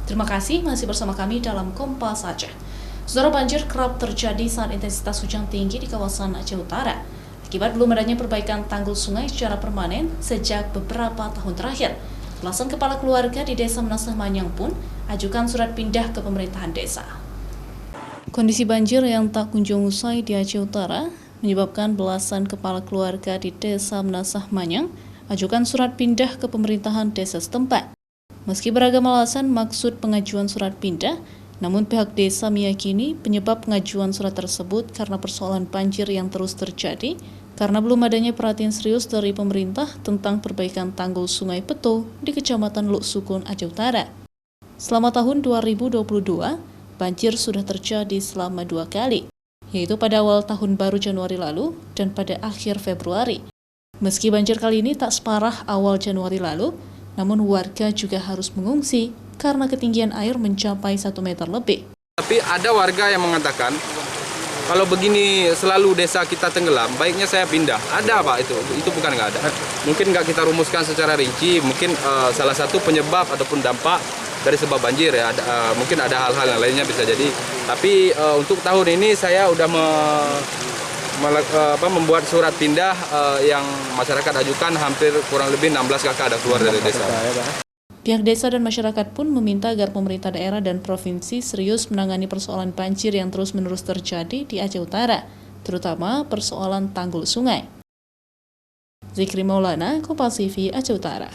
Terima kasih masih bersama kami dalam Kompas Aceh. Saudara, banjir kerap terjadi saat intensitas hujan tinggi di kawasan Aceh Utara. Akibat belum adanya perbaikan tanggul sungai secara permanen sejak beberapa tahun terakhir, belasan kepala keluarga di Desa Menasah Manyang pun ajukan surat pindah ke pemerintahan desa. Kondisi banjir yang tak kunjung usai di Aceh Utara menyebabkan belasan kepala keluarga di Desa Menasah Manyang ajukan surat pindah ke pemerintahan desa setempat. Meski beragam alasan maksud pengajuan surat pindah, namun pihak desa meyakini penyebab pengajuan surat tersebut karena persoalan banjir yang terus terjadi karena belum adanya perhatian serius dari pemerintah tentang perbaikan tanggul Sungai Peto di Kecamatan Luk Sukun, Aceh Utara. Selama tahun 2022, banjir sudah terjadi selama 2 kali, yaitu pada awal tahun baru Januari lalu dan pada akhir Februari. Meski banjir kali ini tak separah awal Januari lalu, namun warga juga harus mengungsi karena ketinggian air mencapai 1 meter lebih. Tapi ada warga yang mengatakan, kalau begini selalu desa kita tenggelam, baiknya saya pindah. Ada Pak itu bukan nggak ada. Mungkin nggak kita rumuskan secara rinci, mungkin salah satu penyebab ataupun dampak dari sebab banjir ya. Mungkin ada hal-hal yang lainnya bisa jadi. Tapi untuk tahun ini saya udah membuat surat pindah yang masyarakat ajukan hampir kurang lebih 16 kakak ada keluar dari desa. Pihak desa dan masyarakat pun meminta agar pemerintah daerah dan provinsi serius menangani persoalan banjir yang terus-menerus terjadi di Aceh Utara, terutama persoalan tanggul sungai. Zikri Maulana, Kompas TV, Aceh Utara.